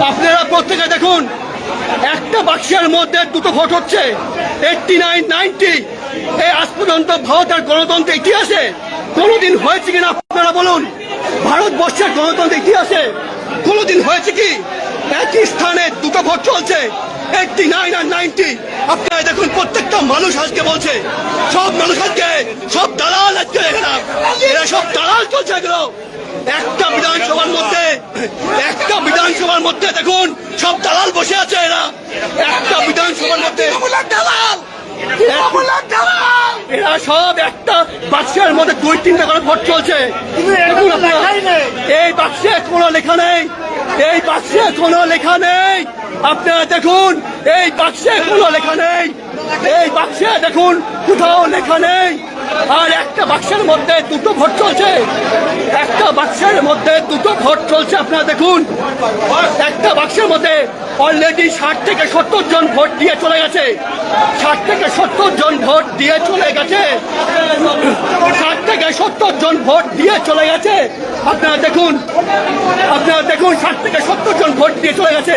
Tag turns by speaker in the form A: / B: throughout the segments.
A: আপনারা প্রত্যেকে দেখুন, একটা বাক্সের মধ্যে দুটো ভোট হচ্ছে, 89, 90। এই আজ পর্যন্ত ভারতের গণতন্ত্র ইতিহাসে কোনোদিন হয়েছে কিনা আপনারা বলুন? ভারতবর্ষের গণতন্ত্র ইতিহাসে কোনোদিন হয়েছে কি একই স্থানে দুটো ভোট চলছে, 89 আর 90? আপনারা দেখুন, প্রত্যেকটা মানুষ আজকে বলছে, সব মানুষ আজকে, সব দালাল আজকে, এরা সব দালাল চলছে এগুলো। একটা বিধানসভার মধ্যে দেখুন সব দালাল বসে আছে, এরা একটা বিধানসভার মধ্যে এরা সব একটা বাক্সের মধ্যে 2-3টা করে ভোট চলছে। এই বাক্সে কোনো লেখা নেই, এই বাক্সে কোনো লেখা নেই। আপনারা দেখুন, এই বাক্সে কোনো লেখা নেই, এই বাক্সে দেখুন কোথাও লেখা নেই। আর একটা বাক্সের মধ্যে দুটো ভোট চলছে, একটা বাক্সের মধ্যে দুটো ভোট চলছে। আপনারা দেখুন, একটা বাক্সের মধ্যে অলরেডি 60 থেকে 70 জন ভোট দিয়ে চলে গেছে, 60 থেকে 70 জন ভোট দিয়ে চলে গেছে, 60 থেকে 70 জন ভোট দিয়ে চলে গেছে। আপনারা দেখুন, 60 থেকে 70 জন ভোট দিয়ে চলে গেছে।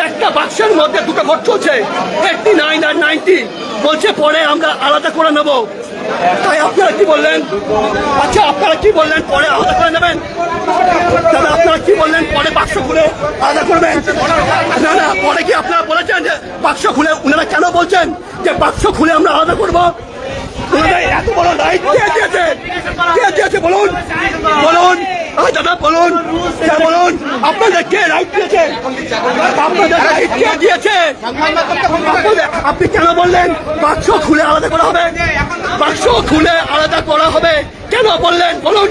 A: একটা বাক্সের মধ্যে দুটো ভোট চলছে, 89 আর 90। বলছে পরে আমরা আলাদা করে নেব। তাই আপনারা কি বললেন? আচ্ছা, আপনারা কি বললেন পরে আলাদা করে নেবেন? তাহলে আপনারা কি বললেন পরে বাক্স খুলে আলাদা করবেন? না না, পরে কি আপনারা বলেছেন যে বাক্স খুলে? উনারা কেন বলছেন যে বাক্স খুলে আমরা আলাদা করবো? এত বড় রাইট কে দিয়েছে? কে দিয়েছে বলুন? বলুন দাদা, বলুন, বলুন আপনাদের কে রাইট দিয়েছে? আপনাদের রাইট কে দিয়েছে? আপনি কেন বললেন বাক্স খুলে আলাদা করা হবে? বাক্স খুলে আলাদা করা হবে কেন বললেন? বলুন,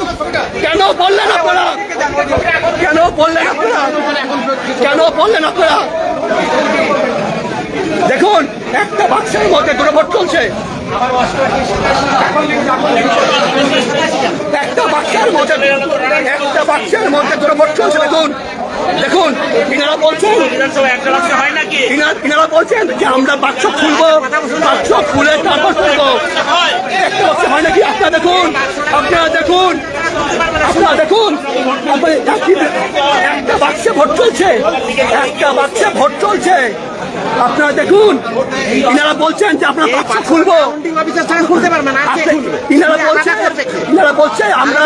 A: কেন বললেন আপনারা? কেন বললেন আপনারা? কেন বললেন আপনারা? দেখুন, একটা বাক্সের মধ্যে দুটো ভোট চলছে, একটা বাক্সের মধ্যে দুটো ভোট চলছে। দেখুন, ইনারা বলছেন যে আমরা বাক্স খুলবো, বাক্স খুলে তারপর করবো। একটা বাক্স হয় নাকি? আপনারা দেখুন, একটা বাক্সে ভোট চলছে, একটা বাক্সে ভোট চলছে। আপনারা দেখুন, ইনারা বলছেন যে আপনারা বাক্স খুলবো, ইনারা বলছে আমরা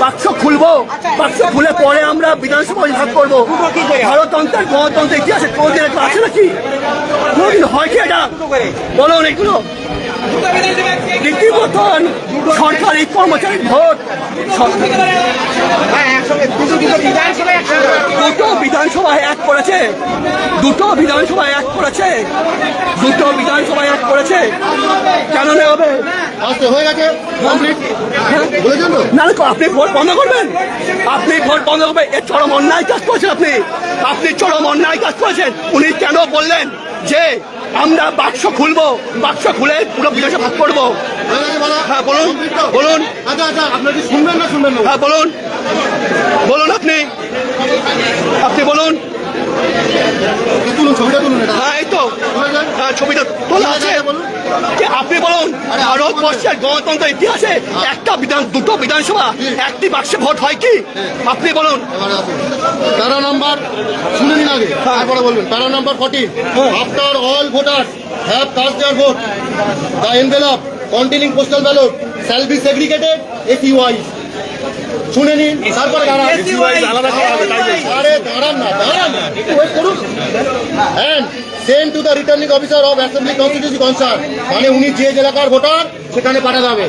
A: বাক্স খুলবো, বাক্স খুলে পরে আমরা বিধানসভা ভাগ করবো। ভারততন্ত্রের গণতন্ত্রের ইতিহাসে কোনদিন একটা আছে নাকি? কোনদিন হয় কি এটা? বলুন এগুলো রীতিমতো সরকারি কর্মচারীর ভোট। দুটো বিধানসভায় এক করেছে, দুটো বিধানসভায় এক করেছে, দুটো বিধানসভায় এক করেছে। কেন হবে?
B: হয়ে গেছে
A: না, আপনি ভোট বন্ধ করবেন, আপনি ভোট বন্ধ করবেন। এর চরম অন্যায় কাজ করেছেন আপনি চরম অন্যায় কাজ করেছেন। উনি কেন বললেন যে আমরা বাক্স খুলবো, বাক্স খুলে পুরো বিধানসভা ভাগ করবো? হ্যাঁ বলুন, বলুন।
B: আচ্ছা, আপনার কি শুনবেন না শুনবেন না?
A: হ্যাঁ বলুন, বলুন আপনি বলুন।
B: তুলুন, ছবিটা তুলুন।
A: হ্যাঁ, এই তো ছবিটা তোলা আছে। আপনি বলুন, ভারতবর্ষের গণতন্ত্র ইতিহাসে দুটো বিধানসভা একটি বাক্সে ভোট হয় কি? আপনি বলুন।
B: 13 নম্বর শুনে নিন আগে, তারপরে বলবেন। 13 নম্বর 14, after all voters have cast their vote, the envelope containing postal ballot shall be segregated SEY. শুনে নিন, তারপরে দাঁড়ান না, একটু ওয়েট করুন। And send to the returning officer of assembly constituency concerned, মানে উনি যে এলাকার ভোটার সেখানে পাঠাতে হবে।